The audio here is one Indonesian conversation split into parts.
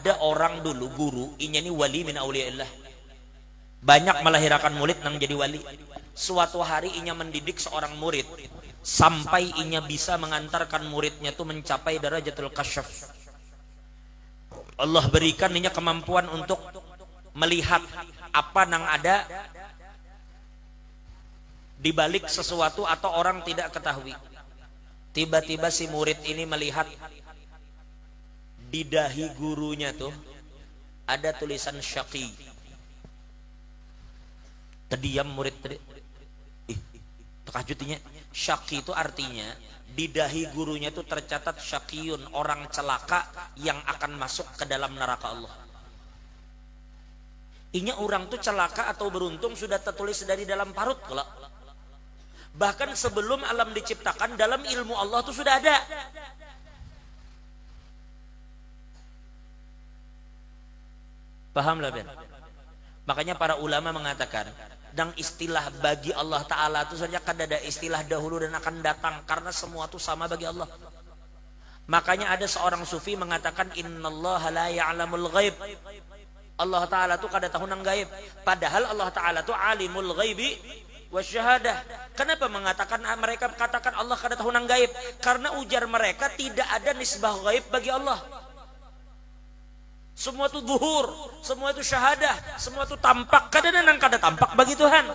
ada orang dulu guru inya ini wali min auliyaillah, banyak melahirkan murid nang jadi wali. Suatu hari inya mendidik seorang murid sampai inya bisa mengantarkan muridnya tuh mencapai darajatul kasyaf. Allah berikan inya kemampuan untuk melihat apa nang ada di balik sesuatu atau orang tidak ketahui. Tiba-tiba si murid ini melihat di dahi gurunya tuh ada tulisan syaqi. Terdiam murid tadi. Terkejutnya. Syaqi itu artinya di dahi gurunya itu tercatat syaqiyun, orang celaka yang akan masuk ke dalam neraka Allah. Inya orang tuh celaka atau beruntung sudah tertulis dari dalam parut kalau. Bahkan sebelum alam diciptakan dalam ilmu Allah itu sudah ada. Pahamlah Ben? Makanya para ulama mengatakan dan istilah bagi Allah Ta'ala itu saja kan ada istilah dahulu dan akan datang, karena semua itu sama bagi Allah. Makanya ada seorang sufi mengatakan innallaha la ya'lamul ghaib, Allah Ta'ala itu kada tahu nang gaib, padahal Allah Ta'ala itu alimul ghaibi wasyahadah. Kenapa mengatakan mereka katakan Allah kada tahu nang gaib? Karena ujar mereka tidak ada nisbah gaib bagi Allah. Semua itu zuhur, semua itu syahadah, semua itu tampak. Kadang-kadang kada tampak bagi Tuhan.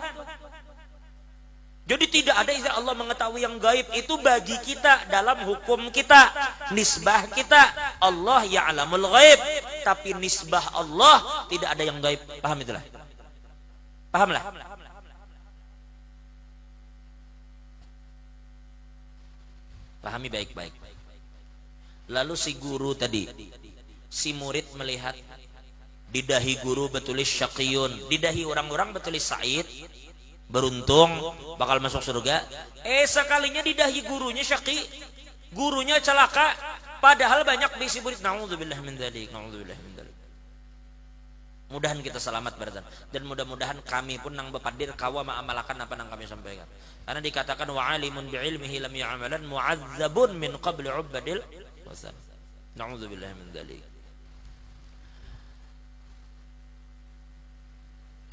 Jadi tidak ada istilah Allah mengetahui yang gaib. Itu bagi kita dalam hukum kita, nisbah kita. Allah ya'lamul gaib, tapi nisbah Allah tidak ada yang gaib. Paham itulah? Pahamlah? Pahami baik-baik. Lalu si guru tadi, si murid melihat di dahi guru bertulis syaqiyun, di dahi orang-orang bertulis sa'id, beruntung bakal masuk surga. Sekalinya di dahi gurunya syaqi, gurunya celaka, padahal banyak bisi murid. Na'udzubillah min dzalik, na'udzubillah min dzalik. Mudahan kita selamat berdan, dan mudah-mudahan kami pun nang bepadir kawa ma'amalakan apa nang kami sampaikan. Karena dikatakan wa alimun bi'ilmihi lam ya'malan mu'adzabun min qabli ubadil wasal. Na'udzubillah min dzalik.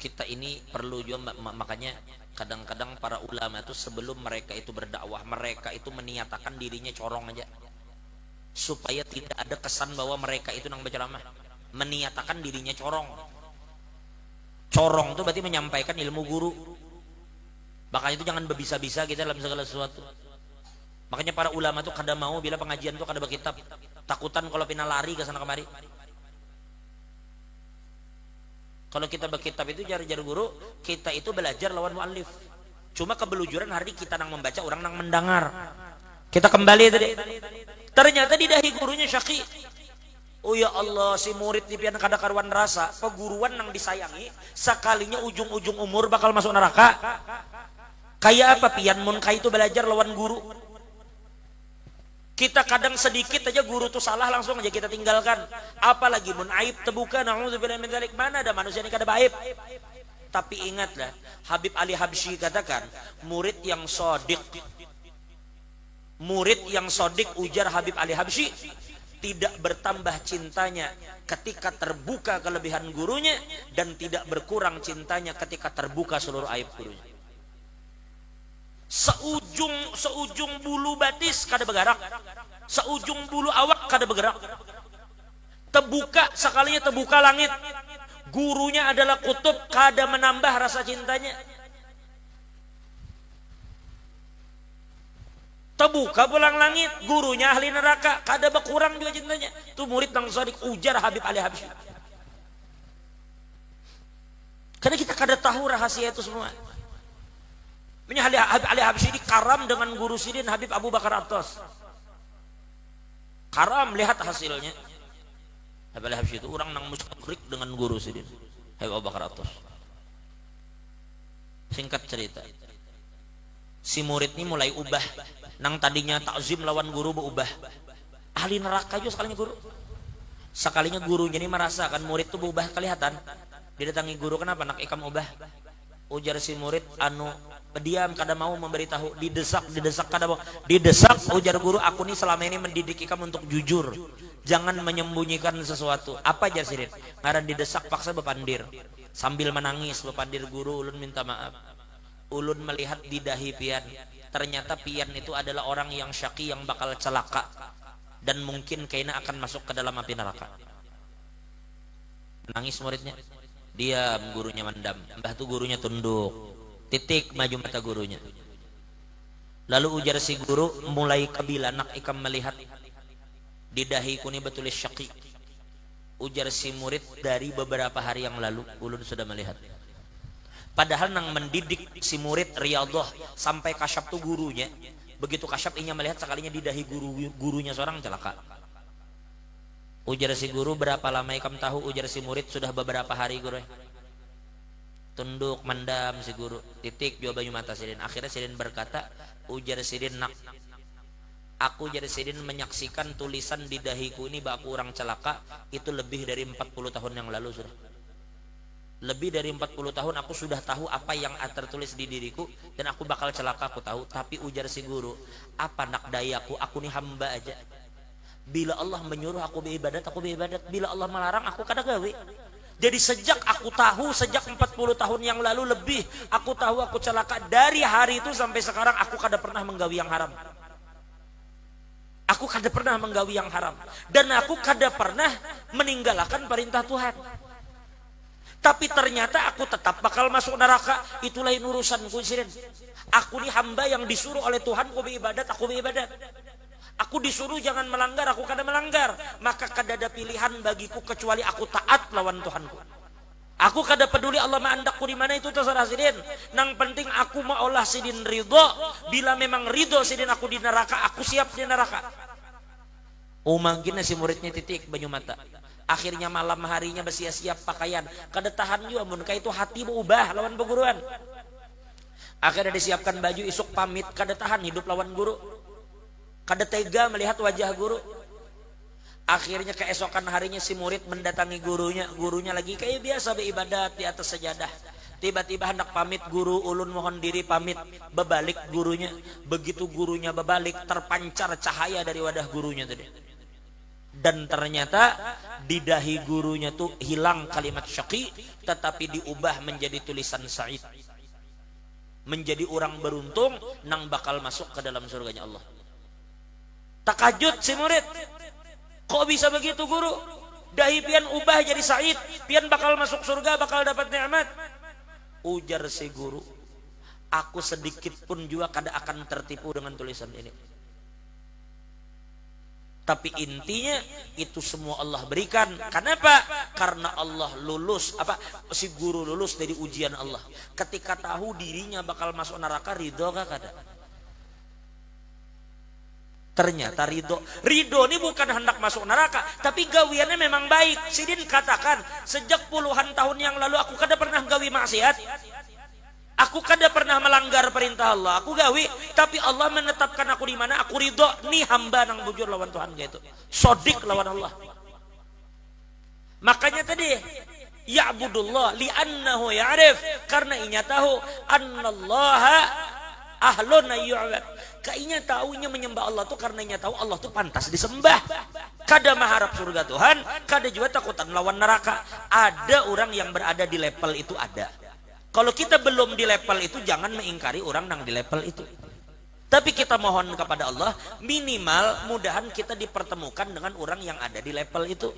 Kita ini perlu juga, makanya kadang-kadang para ulama itu sebelum mereka itu berdakwah, mereka itu meniatakan dirinya corong aja, supaya tidak ada kesan bahwa mereka itu nang berceramah. Meniatakan dirinya corong. Corong itu berarti menyampaikan ilmu guru. Makanya itu jangan berbisa-bisa kita dalam segala sesuatu. Makanya para ulama itu kada mau bila pengajian itu kada berkitab, takutan kalau pina lari ke sana kemari. Kalau kita berkitab itu jar-jar guru, kita itu belajar lawan muallif. Cuma kebelujuran hari kita nang membaca, orang nang mendengar. Kita kembali tadi. Ternyata di dahi gurunya syaqi. Oh ya Allah, si murid di pian kada karuan rasa, peguruan nang disayangi, sekalinya ujung-ujung umur bakal masuk neraka. Kayak apa pian mun kai itu belajar lawan guru? Kita kadang sedikit aja guru tuh salah langsung aja kita tinggalkan. Apalagi mun aib terbuka, na'udzubillah min dzalik. Mana ada manusia ini kada baib. Tapi ingatlah, Habib Ali Habsyi katakan, murid yang sodik, murid yang sodik, ujar Habib Ali Habsyi, tidak bertambah cintanya ketika terbuka kelebihan gurunya, dan tidak berkurang cintanya ketika terbuka seluruh aib gurunya. Seujung bulu batis kada bergerak, seujung bulu awak kada bergerak. Terbuka sekalinya terbuka langit, gurunya adalah kutub, kada menambah rasa cintanya. Terbuka pulang langit, gurunya ahli neraka, kada berkurang juga cintanya. Itu murid nang sodik, ujar Habib Ali Habsyi. Karena kita kada tahu rahasia itu semua. Habib Ali Habsyi ini karam dengan guru sidin Habib Abu Bakar Attas. Karam, lihat hasilnya. Habib Ali Habsyi itu orang nang mustakrik dengan guru sidin Habib Abu Bakar Attas. Singkat cerita, si murid ini mulai ubah. Nang tadinya takzim lawan guru berubah. Ahli neraka juga sekalinya guru. Sekalinya gurunya ini merasakan murid itu berubah kelihatan. Didatangi guru, kenapa nak ikam ubah? Ujar si murid, Diam, kada mau memberitahu, didesak kada mau. Didesak, ujar guru, aku nih selama ini mendidik ikam untuk jujur, jangan menyembunyikan sesuatu. Apa aja sirin? Ngaran didesak paksa bepandir, sambil menangis bepandir, guru ulun minta maaf, ulun melihat di dahi pian, ternyata pian itu adalah orang yang syaki, yang bakal celaka, dan mungkin kayaknya akan masuk ke dalam api neraka. Menangis muridnya, diam, gurunya mendam. Mbah tuh gurunya tunduk, titik maju mata gurunya. Lalu ujar si guru, mulai kabilanak ikam melihat di dahiku ini betulis syaki. Ujar si murid, dari beberapa hari yang lalu ulun sudah melihat. Padahal nang mendidik si murid riyadhah sampai kasyaf tuh gurunya. Begitu kasyaf inya melihat sekalinya di dahi gurunya seorang celaka. Ujar si guru, berapa lama ikam tahu? Ujar si murid, sudah beberapa hari guru. Tunduk mendam si guru, titik jawabannya mata sidin. Akhirnya sidin berkata, ujar sidin, nak, aku ujar sidin menyaksikan tulisan di dahiku ini bak aku orang celaka itu lebih dari 40 tahun yang lalu sudah. Lebih dari 40 tahun aku sudah tahu apa yang tertulis di diriku dan aku bakal celaka, aku tahu. Tapi ujar si guru, apa nak dayaku, aku nih hamba aja. Bila Allah menyuruh aku beribadat, aku beribadat. Bila Allah melarang, aku kada gawe. Jadi sejak aku tahu, sejak 40 tahun yang lalu lebih, aku tahu aku celaka. Dari hari itu sampai sekarang aku kada pernah menggawi yang haram. Aku kada pernah menggawi yang haram. Dan aku kada pernah meninggalkan perintah Tuhan. Tapi ternyata aku tetap bakal masuk neraka. Itu lain urusanku sirin. Aku ini hamba yang disuruh oleh Tuhan, aku beribadat, aku beribadat. Aku disuruh jangan melanggar, aku kada melanggar. Maka kada ada pilihan bagiku kecuali aku taat lawan Tuhanku. Aku kada peduli Allah maandakku di mana, itu terserah sidin. Nang penting aku maulah sidin ridho. Bila memang ridho sidin aku di neraka, aku siap di neraka. Mungkin si muridnya titik banyu mata. Akhirnya malam harinya bersiap-siap pakaian. Kada tahan juga mun ka itu hati berubah lawan perguruan. Akhirnya disiapkan baju, isuk pamit, kada tahan hidup lawan guru. Kada tega melihat wajah guru. Akhirnya keesokan harinya si murid mendatangi gurunya. Gurunya lagi kayak biasa beribadat di atas sajadah. Tiba-tiba hendak pamit guru, ulun mohon diri pamit. Bebalik gurunya. Begitu gurunya bebalik, terpancar cahaya dari wadah gurunya tadi. Dan ternyata di dahi gurunya tuh hilang kalimat syaqi, tetapi diubah menjadi tulisan sa'id. Menjadi orang beruntung, nang bakal masuk ke dalam surganya Allah. Takajud si murid, kok bisa begitu guru? Dahi pian ubah jadi sa'id, pian bakal masuk surga, bakal dapat nikmat. Ujar si guru, aku sedikit pun juga kada akan tertipu dengan tulisan ini. Tapi intinya itu semua Allah berikan. Kenapa? Karena Allah lulus, si guru lulus dari ujian Allah. Ketika tahu dirinya bakal masuk neraka, ridho gak kada? Ternyata ridho ini bukan hendak masuk neraka, tapi gawiannya memang baik. Sidin katakan, sejak puluhan tahun yang lalu aku kada pernah gawi maksiat. Aku kada pernah melanggar perintah Allah. Aku gawi, tapi Allah menetapkan aku di mana, aku ridho. Nih hamba nang bujur lawan Tuhan gitu. Sodik lawan Allah. Makanya tadi, ya'budullah li'annahu ya'rif, karena inya tahu annallaha ahlun yu'bad. Kainya tahunya menyembah Allah tuh karena inya tahu Allah tuh pantas disembah. Kada mengharap surga Tuhan, kada juga takutan lawan neraka. Ada orang yang berada di level itu, ada. Kalau kita belum di level itu, jangan mengingkari orang yang di level itu. Tapi kita mohon kepada Allah, minimal mudahan kita dipertemukan dengan orang yang ada di level itu.